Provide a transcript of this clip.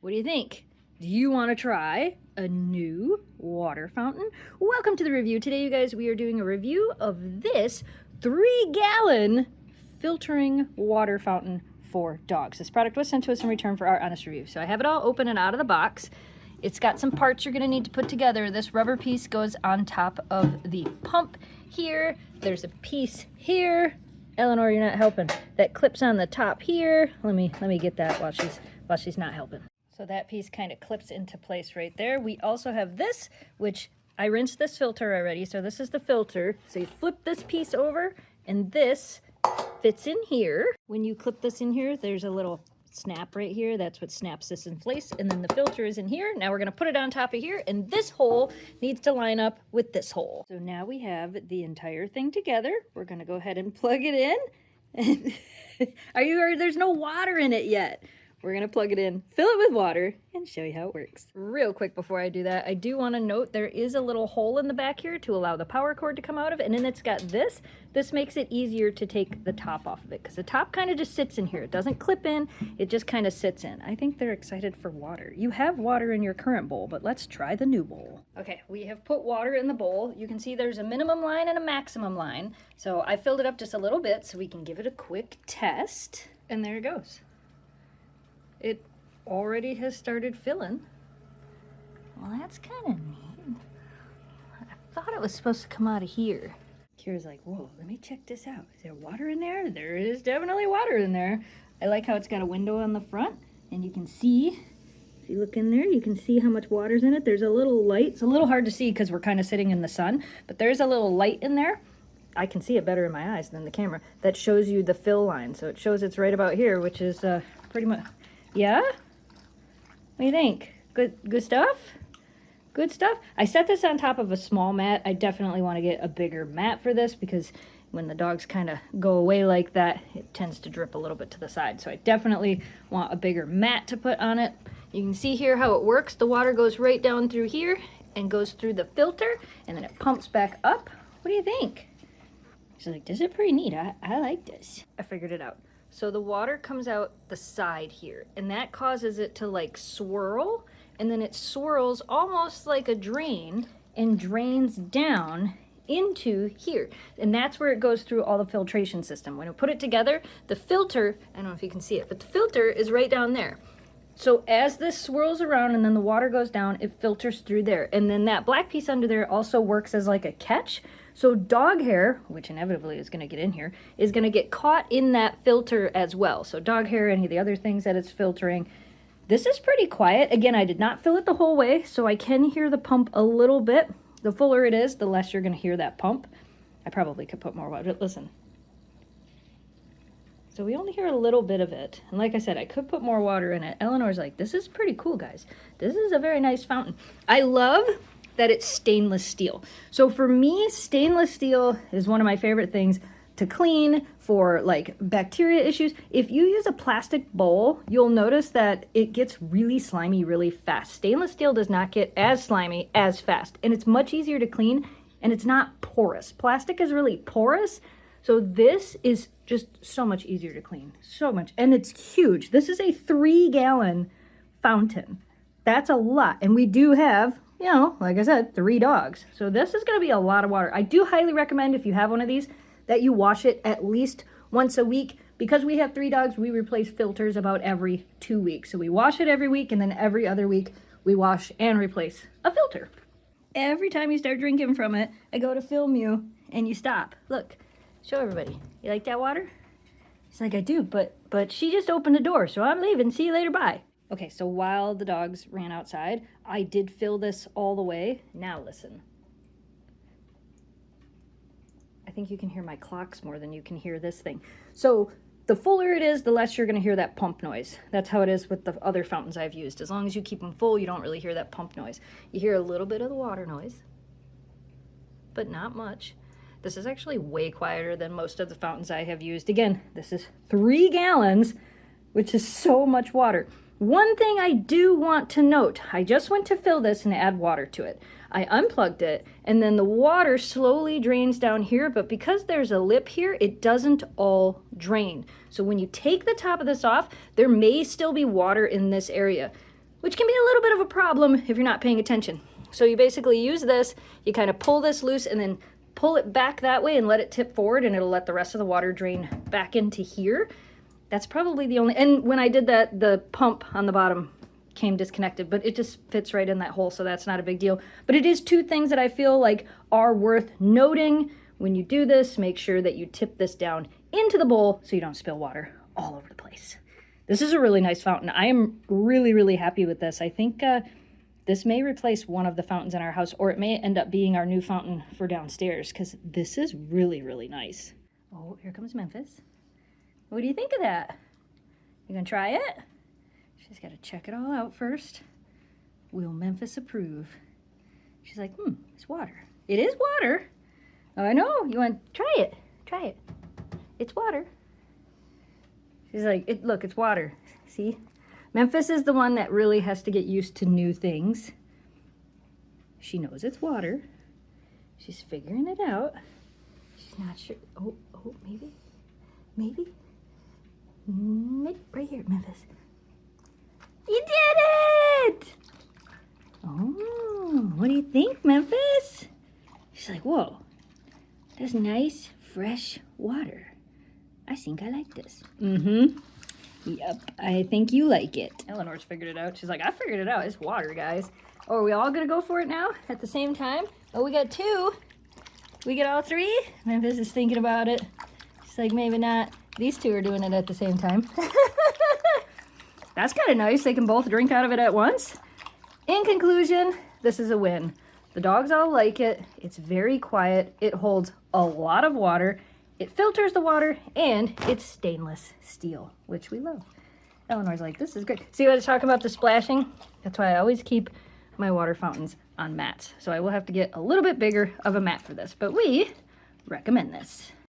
What do you think? Do you want to try a new water fountain? Welcome to the review. Today, you guys, we are doing a review of this 3-gallon filtering water fountain for dogs. This product was sent to us in return for our honest review. So I have it all open and out of the box. It's got some parts you're going to need to put together. This rubber piece goes on top of the pump here. There's a piece here. Eleanor, you're not helping. That clips on the top here. Let me get that while she's not helping. So that piece kind of clips into place right there. We also have this, which I rinsed this filter already. So this is the filter. So you flip this piece over and this fits in here. When you clip this in here, there's a little snap right here. That's what snaps this in place. And then the filter is in here. Now we're going to put it on top of here. And this hole needs to line up with this hole. So now we have the entire thing together. We're going to go ahead and plug it in. There's no water in it yet. We're going to plug it in, fill it with water, and show you how it works. Real quick before I do that, I do want to note there is a little hole in the back here to allow the power cord to come out of it, and then it's got this. This makes it easier to take the top off of it, because the top kind of just sits in here. It doesn't clip in, it just kind of sits in. I think they're excited for water. You have water in your current bowl, but let's try the new bowl. Okay, we have put water in the bowl. You can see there's a minimum line and a maximum line. So I filled it up just a little bit so we can give it a quick test. And there it goes. It already has started filling. Well, that's kind of neat. I thought it was supposed to come out of here. Kira's like, whoa, let me check this out. Is there water in there? There is definitely water in there. I like how it's got a window on the front, and you can see, if you look in there, you can see how much water's in it. There's a little light. It's a little hard to see because we're kind of sitting in the sun, but there's a little light in there. I can see it better in my eyes than the camera. That shows you the fill line. So it shows it's right about here, which is pretty much... Yeah? What do you think? Good stuff? Good stuff? I set this on top of a small mat. I definitely want to get a bigger mat for this because when the dogs kind of go away like that, it tends to drip a little bit to the side. So I definitely want a bigger mat to put on it. You can see here how it works. The water goes right down through here and goes through the filter, and then it pumps back up. What do you think? She's like, this is pretty neat. I like this. I figured it out. So the water comes out the side here, and that causes it to like swirl, and then it swirls almost like a drain and drains down into here. And that's where it goes through all the filtration system. When we put it together, the filter, I don't know if you can see it, but the filter is right down there. So as this swirls around and then the water goes down, it filters through there. And then that black piece under there also works as like a catch. So dog hair, which inevitably is going to get in here, is going to get caught in that filter as well. So dog hair, any of the other things that it's filtering. This is pretty quiet. Again, I did not fill it the whole way, so I can hear the pump a little bit. The fuller it is, the less you're going to hear that pump. I probably could put more water. Listen. So we only hear a little bit of it. And like I said, I could put more water in it. Eleanor's like, this is pretty cool, guys. This is a very nice fountain. I love that it's stainless steel. So for me, stainless steel is one of my favorite things to clean for like bacteria issues. If you use a plastic bowl, you'll notice that it gets really slimy really fast. Stainless steel does not get as slimy as fast, and it's much easier to clean, and it's not porous. Plastic is really porous, so this is just so much easier to clean, so much, and it's huge. This is a 3-gallon fountain. That's a lot, and we do have, you know, like I said, 3 dogs. So this is going to be a lot of water. I do highly recommend, if you have one of these, that you wash it at least once a week. Because we have 3 dogs, we replace filters about every 2 weeks. So we wash it every week, and then every other week we wash and replace a filter. Every time you start drinking from it, I go to film you, and you stop. Look, show everybody. You like that water? She's like, I do, but she just opened the door, so I'm leaving. See you later, bye. Okay, so while the dogs ran outside, I did fill this all the way. Now listen. I think you can hear my clocks more than you can hear this thing. So the fuller it is, the less you're going to hear that pump noise. That's how it is with the other fountains I've used. As long as you keep them full, you don't really hear that pump noise. You hear a little bit of the water noise, but not much. This is actually way quieter than most of the fountains I have used. Again, this is 3 gallons, which is so much water. One thing I do want to note, I just went to fill this and add water to it. I unplugged it, and then the water slowly drains down here, but because there's a lip here, it doesn't all drain. So when you take the top of this off, there may still be water in this area. which can be a little bit of a problem if you're not paying attention. So you basically use this, you kind of pull this loose and then pull it back that way and let it tip forward, and it'll let the rest of the water drain back into here. That's probably the only, and when I did that, the pump on the bottom came disconnected, but it just fits right in that hole, so that's not a big deal. But it is two things that I feel like are worth noting. When you do this, make sure that you tip this down into the bowl so you don't spill water all over the place. This is a really nice fountain. I am really, really happy with this. I think this may replace one of the fountains in our house, or it may end up being our new fountain for downstairs, because this is really, really nice. Oh, here comes Memphis. What do you think of that? You gonna try it? She's got to check it all out first. Will Memphis approve? She's like, it's water. It is water. Oh, I know. You want to try it? Try it. It's water. She's like, look, it's water. See? Memphis is the one that really has to get used to new things. She knows it's water. She's figuring it out. She's not sure. Oh, maybe. Maybe. Right here, Memphis. You did it! Oh, what do you think, Memphis? She's like, whoa, that's nice, fresh water. I think I like this. Yep, I think you like it. Eleanor's figured it out. She's like, I figured it out. It's water, guys. Oh, are we all gonna go for it now at the same time? Oh, we got two. We get all three? Memphis is thinking about it. She's like, maybe not. These two are doing it at the same time. That's kind of nice. They can both drink out of it at once. In conclusion, this is a win. The dogs all like it. It's very quiet. It holds a lot of water. It filters the water, and it's stainless steel, which we love. Eleanor's like, this is great. See what I was talking about, the splashing? That's why I always keep my water fountains on mats. So I will have to get a little bit bigger of a mat for this, but we recommend this.